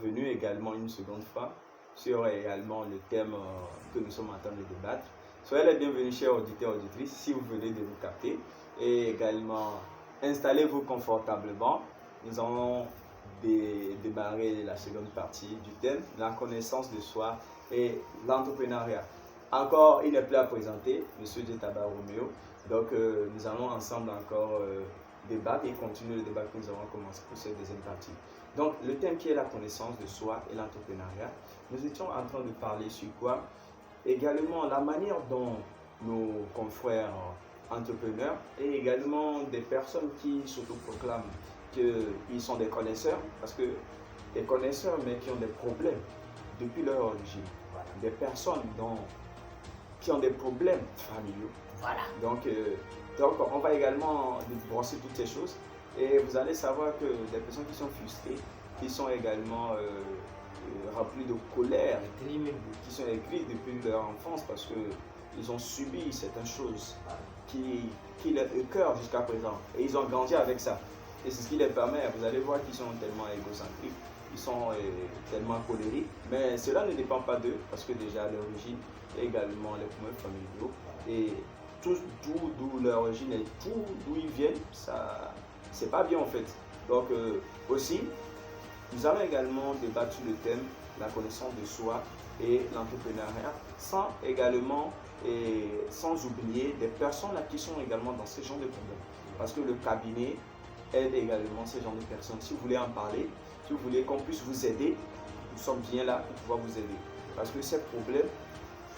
Venu également une seconde fois sur également le thème que nous sommes en train de débattre. Soyez les bienvenus, chers auditeurs et auditrices, si vous venez de vous capter. Et également, installez-vous confortablement. Nous allons démarrer la seconde partie du thème, la connaissance de soi et l'entrepreneuriat. Encore, il n'est plus à présenter, M. Djetaba Romeo. Donc, nous allons ensemble encore débattre et continuer le débat que nous avons commencé pour cette deuxième partie. Donc, le thème qui est la connaissance de soi et l'entrepreneuriat, nous étions en train de parler sur quoi? Également, la manière dont nos confrères entrepreneurs et également des personnes qui s'autoproclament qu'ils sont des connaisseurs, parce que des connaisseurs mais qui ont des problèmes depuis leur origine. Voilà. Des personnes qui ont des problèmes familiaux. Voilà. Donc, on va également brosser toutes ces choses. Et vous allez savoir que des personnes qui sont frustrées, qui sont également remplies de colère, qui sont écrites depuis leur enfance parce qu'ils ont subi certaines choses qui les écœurent jusqu'à présent. Et ils ont grandi avec ça. Et c'est ce qui les permet, vous allez voir qu'ils sont tellement égocentriques, ils sont tellement colériques. Mais cela ne dépend pas d'eux parce que déjà à l'origine, également les problèmes familiaux et tout d'où leur origine et tout d'où ils viennent, ça... c'est pas bien en fait. Donc aussi, nous allons également débattre sur le thème la connaissance de soi et l'entrepreneuriat, sans oublier des personnes là qui sont également dans ce genre de problèmes. Parce que le cabinet aide également ce genre de personnes. Si vous voulez en parler, si vous voulez qu'on puisse vous aider, nous sommes bien là pour pouvoir vous aider. Parce que ces problèmes,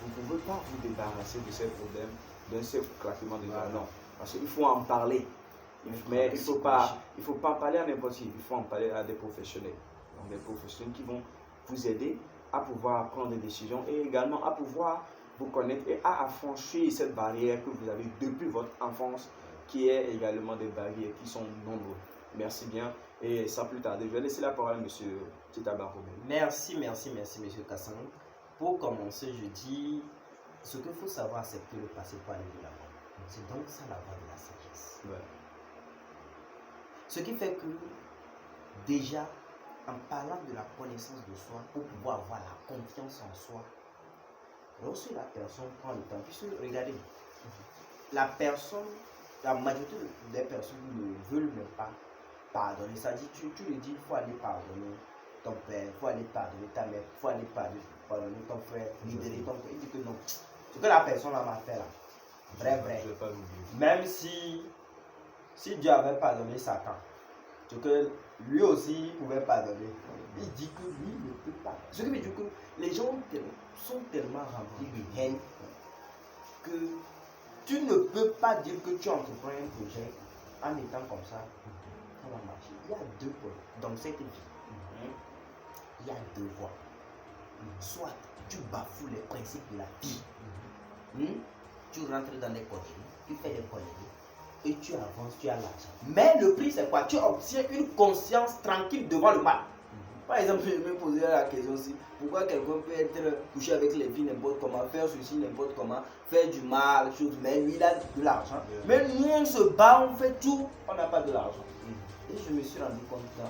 vous ne pouvez pas vous débarrasser de ces problèmes d'un seul claquement de doigts. Non, parce qu'il faut en parler. Mais il ne faut pas en parler à n'importe qui, il faut en parler à des professionnels. Donc des professionnels qui vont vous aider à pouvoir prendre des décisions et également à pouvoir vous connaître et à affranchir cette barrière que vous avez depuis votre enfance, qui est également des barrières qui sont nombreuses. Merci bien. Et sans plus tarder, je vais laisser la parole à M. Djetaba Romeo. Merci, M. Kassan. Pour commencer, je dis, ce qu'il faut savoir, c'est que le passé peut aller de l'avant. C'est donc ça la voie de la sagesse. Ouais. Ce qui fait que, déjà, en parlant de la connaissance de soi, pour pouvoir avoir la confiance en soi, lorsque la personne prend le temps, puisque regardez, la majorité des personnes ne veulent même pas pardonner. Ça dit, tu le dis, il faut aller pardonner ton père, il faut aller pardonner ta mère, il faut aller pardonner ton frère, libérer ton frère. Il dit que non. Ce que la personne m'a fait là, vrai. Je vais pas l'oublier. Même si Dieu avait pardonné Satan, ce que lui aussi pouvait pardonner, il dit que lui ne peut pas. Ce qui veut dire que les gens sont tellement remplis de haine que tu ne peux pas dire que tu entreprends un projet en étant comme ça. Ça va marcher. Il y a deux points dans cette vie. Il y a deux voies. Soit tu bafoues les principes de la vie. Tu rentres dans les conneries, tu fais des conneries et tu avances, tu as l'argent. Mais le prix c'est quoi? Tu obtiens une conscience tranquille devant le mal. Par exemple, je me posais la question aussi, pourquoi quelqu'un peut être couché avec les filles n'importe comment, faire ceci n'importe comment, faire du mal, chose, mais lui il a de l'argent. Mais nous on se bat, on fait tout, on n'a pas de l'argent. Et je me suis rendu compte que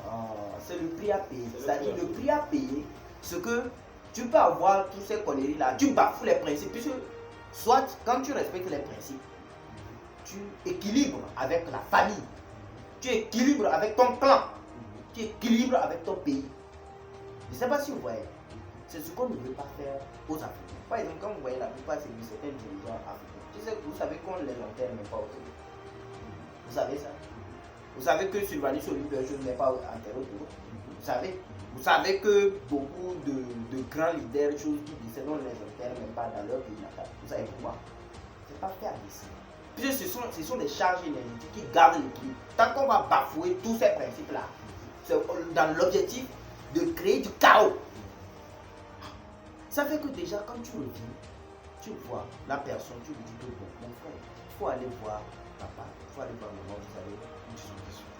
c'est le prix à payer. C'est-à-dire le prix à payer, ce que tu peux avoir tous ces conneries là, tu bafoues les principes, puisque soit quand tu respectes les principes, tu équilibres avec la famille, tu équilibres avec ton clan, tu équilibres avec ton pays. Je ne sais pas si vous voyez, c'est ce qu'on ne veut pas faire aux Africains. Par exemple, quand vous voyez la plupart de certains dirigeants africains, vous savez qu'on les enterre même pas au Togo. Vous savez ça? Vous savez que Sylvanie Soluble n'est pas enterré au Togo. Vous savez que beaucoup de grands leaders, choses qui disent on ne les enterre même pas dans leur pays natal. Vous savez pourquoi? C'est pas fait à dessein. Puisque ce sont des charges énergétiques qui gardent l'équilibre. Tant qu'on va bafouer tous ces principes-là, c'est dans l'objectif de créer du chaos. Ça fait que déjà, quand tu reviens, tu vois la personne, tu lui dis que bon, mon frère, il faut aller voir papa, il faut aller voir maman, vous savez.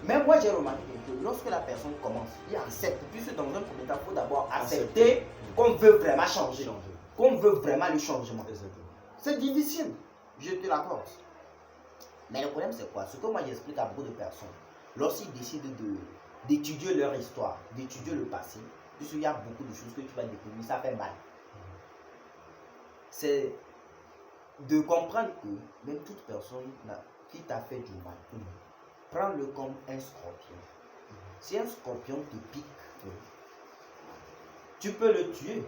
Mais moi, j'ai remarqué que lorsque la personne commence, il accepte, puisque dans un premier temps, il faut d'abord accepter qu'on veut vraiment changer, qu'on veut vraiment le changement. C'est difficile, je te l'accorde. Mais le problème, c'est quoi? Ce que moi j'explique à beaucoup de personnes, lorsqu'ils décident d'étudier leur histoire, d'étudier le passé, puisqu'il y a beaucoup de choses que tu vas découvrir, ça fait mal. C'est de comprendre que même toute personne qui t'a fait du mal, prends-le comme un scorpion. Si un scorpion te pique, tu peux le tuer.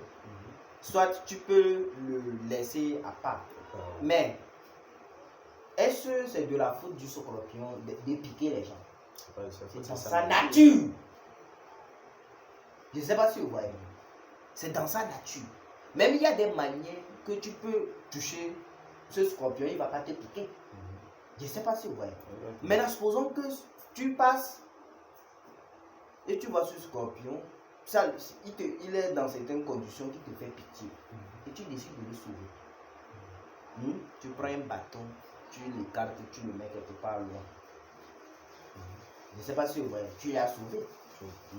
Soit tu peux le laisser à part. Mais est-ce que c'est de la faute du scorpion de piquer les gens? C'est dans sa nature. Je ne sais pas si vous voyez. C'est dans sa nature. Même il y a des manières que tu peux toucher ce scorpion, il ne va pas te piquer. Je ne sais pas si vous voyez. Maintenant, supposons que tu passes et tu vois ce scorpion, ça, il est dans certaines conditions qui te fait pitié. Et tu décides de le sauver. Tu prends un bâton, tu l'écartes, tu le mets quelque part loin. Je ne sais pas si vous voyez, tu l'as sauvé.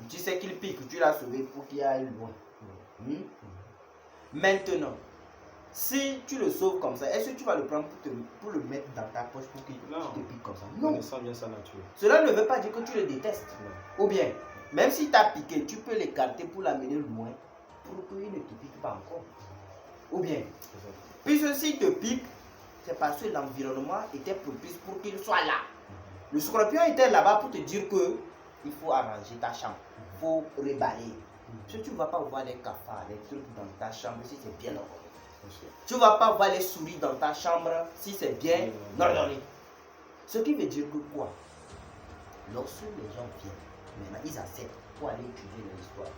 Tu sais qu'il pique, tu l'as sauvé pour qu'il aille loin. Maintenant, si tu le sauves comme ça, est-ce que tu vas le prendre pour le mettre dans ta poche pour qu'il te pique comme ça? Non. Connaissant bien sa nature. Cela ne veut pas dire que tu le détestes. Non. Ou bien, même si tu as piqué, tu peux l'écarter pour l'amener loin pour qu'il ne te pique pas encore. Ou bien, puisque s'il te pique, c'est parce que l'environnement était propice pour qu'il soit là. Le scorpion était là-bas pour te dire que il faut arranger ta chambre, il faut rebalayer. Parce que tu ne vas pas voir les cafards, les trucs dans ta chambre si c'est bien ordonné. Tu ne vas pas voir les souris dans ta chambre si c'est bien ordonné. Ce qui veut dire que quoi? Lorsque les gens viennent, maintenant ils acceptent pour aller étudier l'histoire.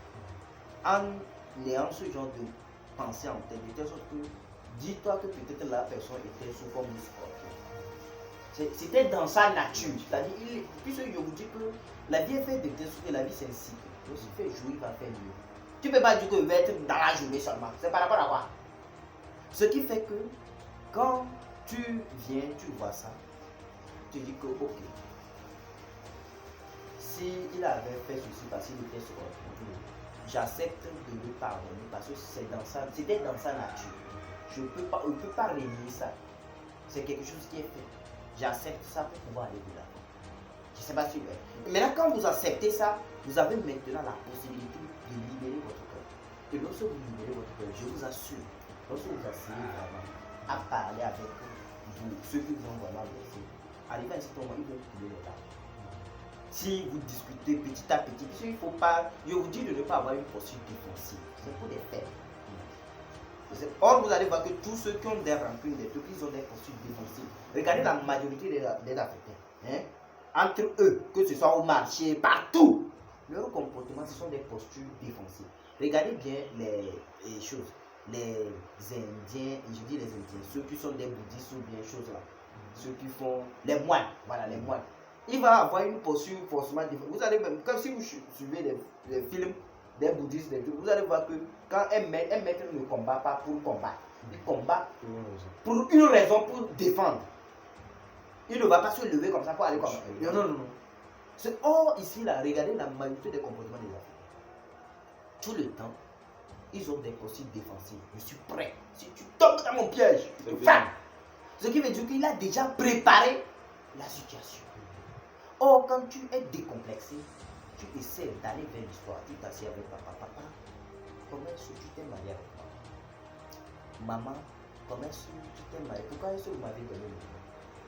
En ayant ce genre de pensée en tête, de telle sorte que dis-toi que peut-être la personne était sous forme de scorpion. C'était dans sa nature. C'est-à-dire, puisque je vous dis que la vie est faite de telle sorte que la vie c'est un cycle. Donc s'il fait jouer, il va faire mieux. Tu ne peux pas dire qu'il va être dans la journée seulement. C'est par rapport à quoi? Ce qui fait que quand tu viens, tu vois ça, tu dis que ok, s'il avait fait ceci parce qu'il était scorpion, j'accepte de lui pardonner parce que c'était dans sa nature. Je ne peux pas renier ça. C'est quelque chose qui est fait. J'accepte ça pour pouvoir aller de l'avant. Je ne sais pas si vous voyez. Maintenant, quand vous acceptez ça, vous avez maintenant la possibilité de libérer votre cœur. Et lorsque vous libérez votre cœur, je vous assure, lorsque vous asseyez vraiment à parler avec vous, ceux qui vous ont vraiment blessé, arrivé à un certain moment, ils vont couler les larmes. Si vous discutez petit à petit, il faut pas, je vous dis de ne pas avoir une posture défensive. C'est pour des faits. Or, vous allez voir que tous ceux qui ont des rancunes, des trucs, ils ont des postures défensives. Regardez la majorité des Africains. Entre eux, que ce soit au marché, partout, leur comportement, ce sont des postures défensives. Regardez bien les choses. Les Indiens, je dis les Indiens, ceux qui sont des bouddhistes ou bien choses là. Ceux qui font les moines, voilà les moines. Il va avoir une posture forcément défensive. Vous allez même, comme si vous suivez les films des bouddhistes, vous allez voir que quand un maître ne combat pas pour combattre, il combat pour une raison, pour défendre. Il ne va pas se lever comme ça pour aller combattre. Non. Or, ici, là, regardez la majorité des comportements des Africains. Tout le temps, ils ont des postures défensives. Je suis prêt. Si tu tombes dans mon piège, ce qui veut dire qu'il a déjà préparé la situation. Or, quand tu es décomplexé, tu essaies d'aller vers l'histoire. Tu t'assieds avec papa. Papa, comment est-ce que tu t'es marié avec moi? Maman, comment est-ce que tu t'es marié? Pourquoi est-ce que vous m'avez donné le nom?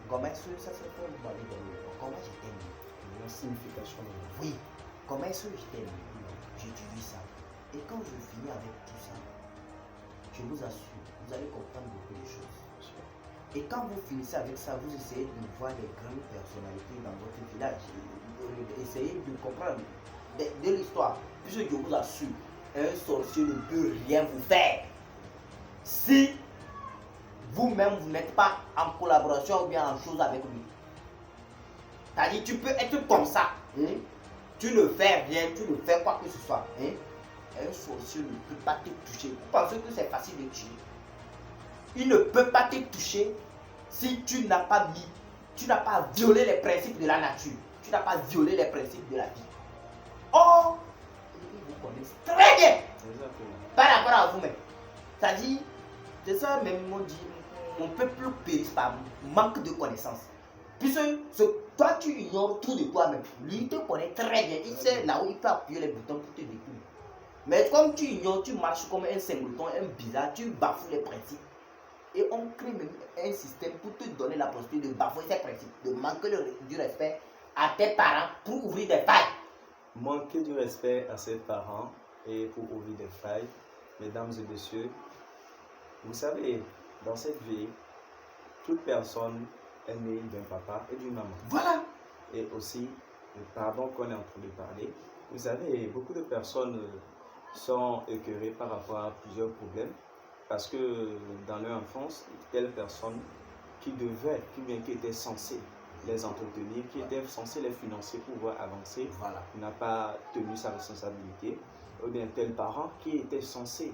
Comment est-ce que ça se fait vous m'avez donné le nom? Comment je t'ai mis? La signification. Oui. Comment est-ce que je t'ai mis? J'étudie ça. Et quand je finis avec tout ça, je vous assure, vous allez comprendre beaucoup de choses. Et quand vous finissez avec ça, vous essayez de voir les grandes personnalités dans votre village. Essayez de comprendre de l'histoire. Puisque je vous assure, un sorcier ne peut rien vous faire. Si vous-même, vous n'êtes pas en collaboration ou bien en chose avec lui. C'est-à-dire, tu peux être comme ça. Tu ne fais rien, tu ne fais quoi que ce soit. Un sorcier ne peut pas te toucher. Vous pensez que c'est facile de tuer? Il ne peut pas te toucher si tu n'as pas violé les principes de la nature. Tu n'as pas violé les principes de la vie. Or, ils vous connaissent très bien. Par rapport à vous-même. C'est-à-dire, c'est ça même on dit, mon peuple périt par manque de connaissances. Puisque toi tu ignores tout de toi-même. Lui te connaît très bien. Il sait là où il peut appuyer les boutons pour te détruire. Mais comme tu ignores, tu marches comme un singleton, un bizarre, tu bafoues les principes. Et on crée même un système pour te donner la possibilité de bafouer ces principes, de manquer du respect à tes parents pour ouvrir des failles. Manquer du respect à ses parents et pour ouvrir des failles, mesdames et messieurs, vous savez, dans cette vie, toute personne est née d'un papa et d'une maman. Voilà. Et aussi, le pardon qu'on est en train de parler, vous savez, beaucoup de personnes sont écœurées par rapport à plusieurs problèmes parce que dans leur enfance, telle personne qui devait, qui était censée les entretenir, qui était censé les financer pour pouvoir avancer, Voilà. n'a pas tenu sa responsabilité, ou bien tel parent qui était censé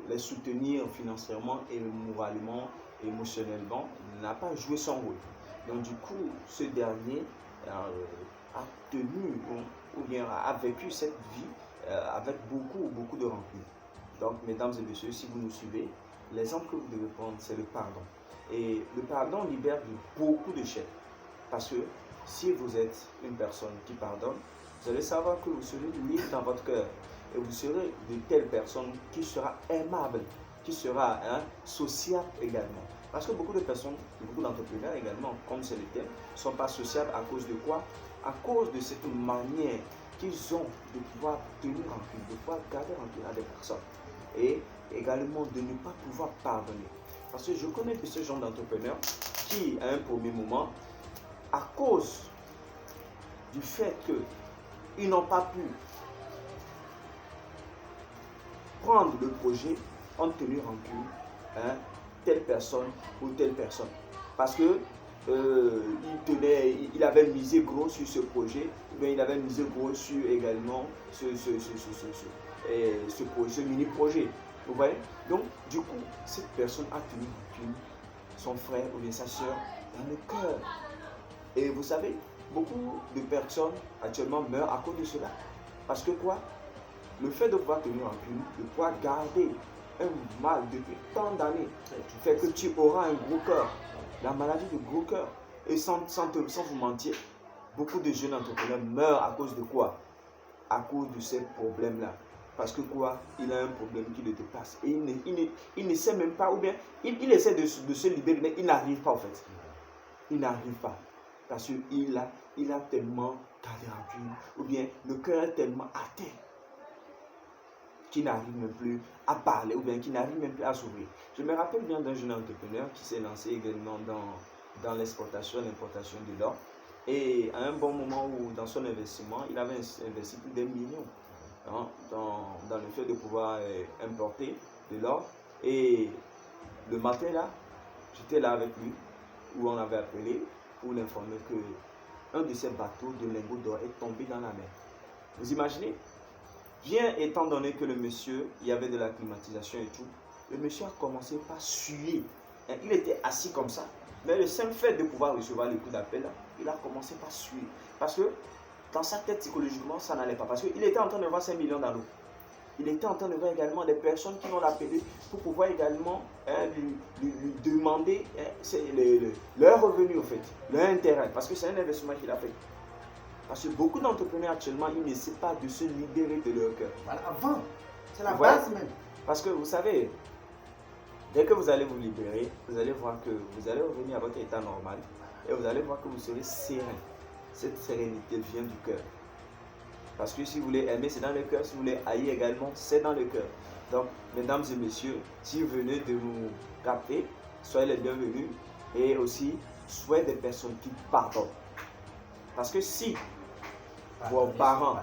les soutenir financièrement et moralement, émotionnellement, n'a pas joué son rôle. Donc du coup, ce dernier a tenu ou bien a vécu cette vie avec beaucoup de rancune. Donc mesdames et messieurs, si vous nous suivez, l'exemple que vous devez prendre, c'est le pardon. Et le pardon libère beaucoup de chaînes. Parce que si vous êtes une personne qui pardonne, vous allez savoir que vous serez libre dans votre cœur. Et vous serez de telle personne qui sera aimable, qui sera sociable également. Parce que beaucoup de personnes, beaucoup d'entrepreneurs également, comme c'est le thème, ne sont pas sociables à cause de quoi? À cause de cette manière qu'ils ont de pouvoir tenir rancune, de pouvoir garder rancune à des personnes. Et également de ne pas pouvoir pardonner. Parce que je connais ce genre d'entrepreneurs qui, à un premier moment, à cause du fait qu'ils n'ont pas pu prendre le projet, ont tenu rancune, telle personne ou telle personne. Parce que il avait misé gros sur ce projet, mais il avait misé gros sur également ce mini-projet. Vous voyez? Donc, du coup, cette personne a tenu rancune, son frère ou bien sa soeur, dans le cœur. Et vous savez, beaucoup de personnes actuellement meurent à cause de cela. Parce que quoi? Le fait de pouvoir tenir rancune, de pouvoir garder un mal depuis tant d'années, fait que tu auras un gros cœur. La maladie du gros cœur. Et sans vous mentir, beaucoup de jeunes entrepreneurs meurent à cause de quoi? À cause de ces problèmes-là. Parce que quoi? Il a un problème qui le dépasse. Et il ne sait même pas, ou bien il essaie de se libérer, mais il n'arrive pas en fait. Il n'arrive pas. Parce qu'il a tellement gardé rancune, ou bien le cœur est tellement atteint qui n'arrive même plus à parler, ou bien qui n'arrive même plus à s'ouvrir. Je me rappelle bien d'un jeune entrepreneur qui s'est lancé également dans l'exportation, l'importation de l'or. Et à un bon moment où dans son investissement, il avait investi plus d'1 million dans le fait de pouvoir importer de l'or. Et le matin là, j'étais là avec lui, où on avait appelé pour l'informer que un de ces bateaux de lingots d'or est tombé dans la mer. Vous imaginez? Bien étant donné que le monsieur, il y avait de la climatisation et tout, le monsieur a commencé par suer. Il était assis comme ça, mais le simple fait de pouvoir recevoir les coups d'appel, il a commencé par suer. Parce que dans sa tête, psychologiquement, ça n'allait pas. Parce qu'il était en train de voir 5 millions dans l'eau. Il était en train de voir également des personnes qui l'ont appelé pour pouvoir également lui demander leur revenu, en fait, leur intérêt. Parce que c'est un investissement qu'il a fait. Parce que beaucoup d'entrepreneurs actuellement, ils n'essaient pas de se libérer de leur cœur. Voilà, avant, c'est la base même. Parce que vous savez, dès que vous allez vous libérer, vous allez voir que vous allez revenir à votre état normal et vous allez voir que vous serez serein. Cette sérénité vient du cœur. Parce que si vous voulez aimer, c'est dans le cœur. Si vous voulez haïr également, c'est dans le cœur. Donc, mesdames et messieurs, si vous venez de nous capter, soyez les bienvenus et aussi soyez des personnes qui pardonnent. Parce que si vos parents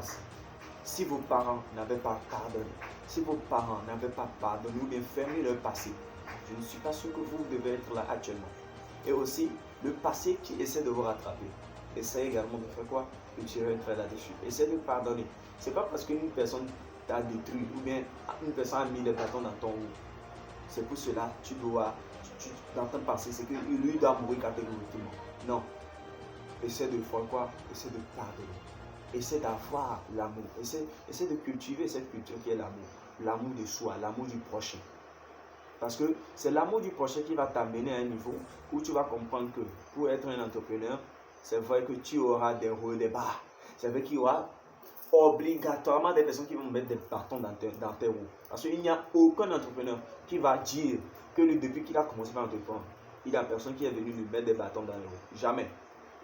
n'avaient pas pardonné, si vos parents n'avaient pas pardonné ou bien fermé leur passé, je ne suis pas sûr que vous devez être là actuellement. Et aussi, le passé qui essaie de vous rattraper, essayez également de faire quoi? De tirer un trait là-dessus. Essayez de pardonner. Ce n'est pas parce qu'une personne t'a détruit ou bien une personne a mis des bâtons dans ton roue. C'est pour cela que tu dois, dans ton passé, c'est que lui doit mourir catégoriquement. Non. Essaie de faire quoi? Essaie de pardonner. Essaie d'avoir l'amour. Essaie de cultiver cette culture qui est l'amour. L'amour de soi, l'amour du prochain. Parce que c'est l'amour du prochain qui va t'amener à un niveau où tu vas comprendre que pour être un entrepreneur, c'est vrai que tu auras des hauts et des bas. C'est vrai qu'il y aura obligatoirement des personnes qui vont mettre des bâtons dans tes roues. Parce qu'il n'y a aucun entrepreneur qui va dire que depuis qu'il a commencé par entreprendre, il n'y a personne qui est venu lui mettre des bâtons dans les roues. Jamais.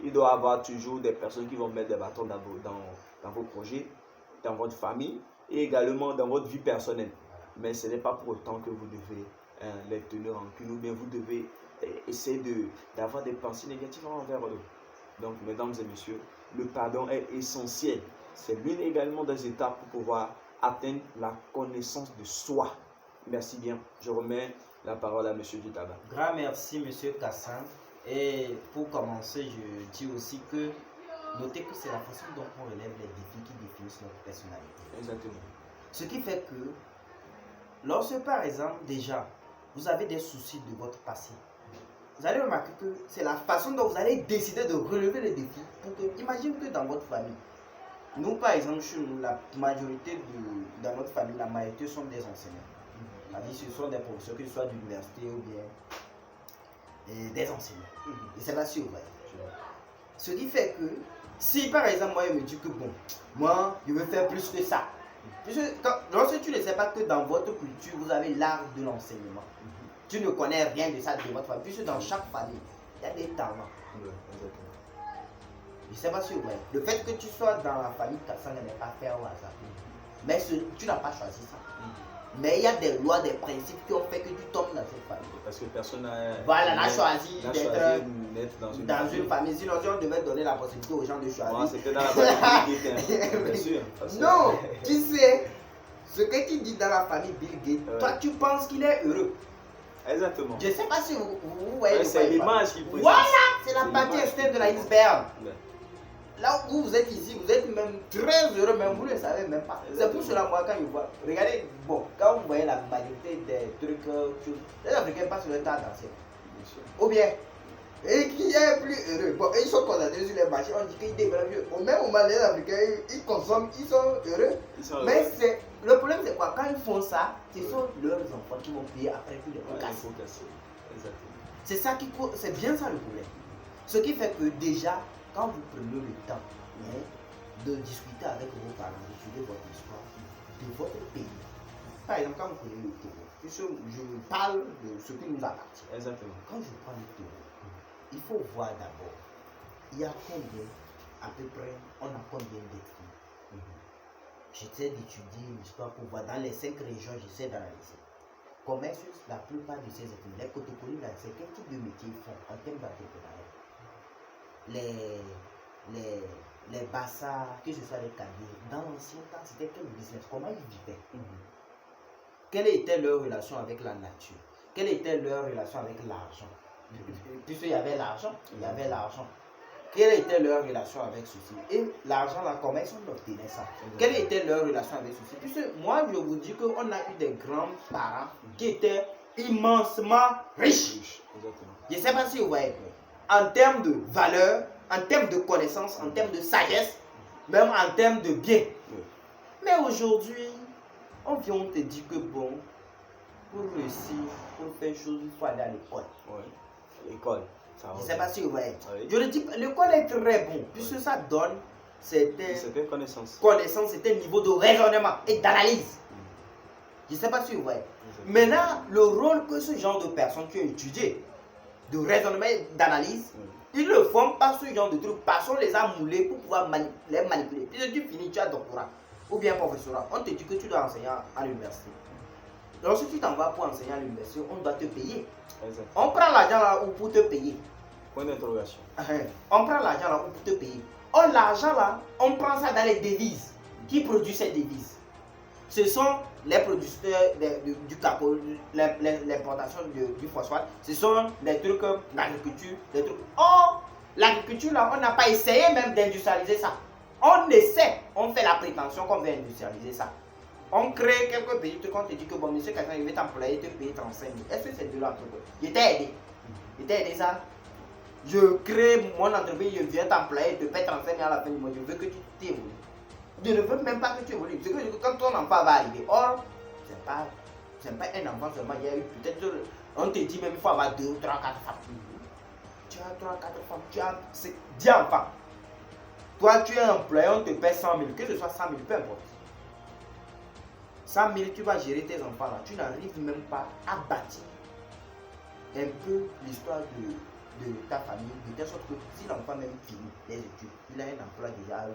Il doit y avoir toujours des personnes qui vont mettre des bâtons dans vos projets, dans votre famille et également dans votre vie personnelle. Mais ce n'est pas pour autant que vous devez les tenir en cul ou bien vous devez essayer d'avoir des pensées négatives envers eux. Donc, mesdames et messieurs, le pardon est essentiel. C'est l'une également des étapes pour pouvoir atteindre la connaissance de soi. Merci bien. Je remets la parole à M. Dutaba. Grand merci, M. Kassan. Et pour commencer, je dis aussi que notez que c'est la façon dont on relève les défis qui définissent notre personnalité. Exactement. Ce qui fait que, lorsque par exemple, déjà, vous avez des soucis de votre passé, vous allez remarquer que c'est la façon dont vous allez décider de relever les défis. Imagine que dans votre famille, nous par exemple, chez nous, la majorité dans notre famille, la majorité sont des enseignants. Ce sont des professeurs, que ce soit d'université ou bien des enseignants. Et c'est là si vous voyez. Ce qui fait que, si par exemple, moi je me dis que bon, moi je veux faire plus que ça. Lorsque tu ne sais pas que dans votre culture, vous avez l'art de l'enseignement. Tu ne connais rien de ça de votre famille. Puisque dans chaque famille, il y a des talents. Je ne sais pas si vous voyez. Le fait que tu sois dans la famille Kassan n'est pas fait au hasard. Mais tu n'as pas choisi ça. Mais il y a des lois, des principes qui ont fait que tu tombes dans cette famille. Parce que personne n'a choisi d'être dans une famille. Sinon, si on devait donner la possibilité aux gens de choisir. Moi, c'était dans la famille Bill Gates, bien sûr. Non, tu sais, ce que tu dis dans la famille Bill Gates, toi tu penses qu'il est heureux. Exactement. Je ne sais pas si vous voyez. C'est l'image qui précise. Voilà, c'est la partie externe de l'iceberg. Là où vous êtes ici, vous êtes même très heureux, même vous ne le savez même pas. C'est pour cela, moi, quand je vois, regardez, bon, quand vous voyez la majorité des trucs, les Africains passent leur temps à danser. Ou bien, et qui est plus heureux. Bon, ils sont concentrés sur les machines, on dit qu'ils développent mieux. Au même moment, les Africains, ils consomment, ils sont heureux. Mais le problème, c'est quoi? Quand ils font ça, ce sont leurs enfants qui vont payer après tout les casser. C'est ça qui c'est bien ça le problème. Ce qui fait que déjà, quand vous prenez le temps de discuter avec vos parents, d'étudier votre histoire de votre pays. Par exemple, quand vous prenez le Togo, puisque je parle de ce qui nous appartient. Exactement. Quand je prends le Togo, il faut voir d'abord, il y a combien, à peu près, on a combien d'ethnies. J'essaie d'étudier l'histoire pour voir dans les 5 régions, j'essaie d'analyser. Comment est-ce que la plupart de ces ethnies, les Kotokoli, c'est quel type de métier ils font en termes d'entrepreneuriat? Les Bassas, que ce soit les Kadis, dans l'ancien temps, c'était quel business? Comment ils vivaient? Quelle était leur relation avec la nature? Quelle était leur relation avec l'argent? Puisqu'il y avait l'argent, il y avait l'argent. Quelle était leur relation avec ceci? Et l'argent là, comment ils obtenaient ça? Quelle était leur relation avec ceci? Puisque moi, je vous dis qu'on a eu des grands-parents qui étaient immensement riches. Je ne sais pas si vous voyez. En termes de valeur, en termes de connaissances, en termes de sagesse, même en termes de bien. Mais aujourd'hui, on vient, on te dit que bon, pour réussir, pour faire chose, il faut aller à l'école. L'école. Je ne sais pas si vous voyez. Je le dis, l'école est très bon, puisque ça donne certaines connaissances, certains niveaux de raisonnement et d'analyse. Je ne sais pas si vous voyez. Maintenant, le rôle que ce genre de personnes qui ont étudié, de raisonnement et d'analyse, ils le font par ce genre de trucs, parce qu'on les a moulés pour pouvoir les manipuler. Puis tu finis, tu as doctorat ou bien professorat, on te dit que tu dois enseigner à l'université. Lorsque tu t'en vas pour enseigner à l'université, on doit te payer. On prend l'argent là où pour te payer. Point d'interrogation. On prend l'argent là où pour te payer. Or, l'argent là, on prend ça dans les devises. Qui produit ces devises? Ce sont les producteurs du cacao, l'importation du phosphate. Ce sont les trucs, l'agriculture, les trucs. Or, l'agriculture là, on n'a pas essayé même d'industrialiser ça. On essaie, on fait la prétention qu'on veut industrialiser ça. On crée quelques petits trucs, on te dit que bon, monsieur Kassan, il veut t'employer, te payer 35 000. Est-ce que c'est de l'entreprise? Je t'ai aidé. Je t'ai aidé ça. Je crée mon entreprise, je viens t'employer, je te paye 35 000 à la fin du mois. Je veux que tu t'évolues. Je ne veux même pas que tu évolues. C'est que quand ton enfant va arriver, or, c'est pas un enfant seulement. Il y a eu peut-être, on te dit même il faut avoir 2 ou 3, 4 femmes. Tu as 3, 4 femmes, tu as 10 enfants. Toi, tu es employé, on te paie 100 000, que ce soit 100 000, peu importe. 100 000, tu vas gérer tes enfants là. Tu n'arrives même pas à bâtir un peu l'histoire de ta famille, de telle sorte que si l'enfant même finit les études, il a un emploi déjà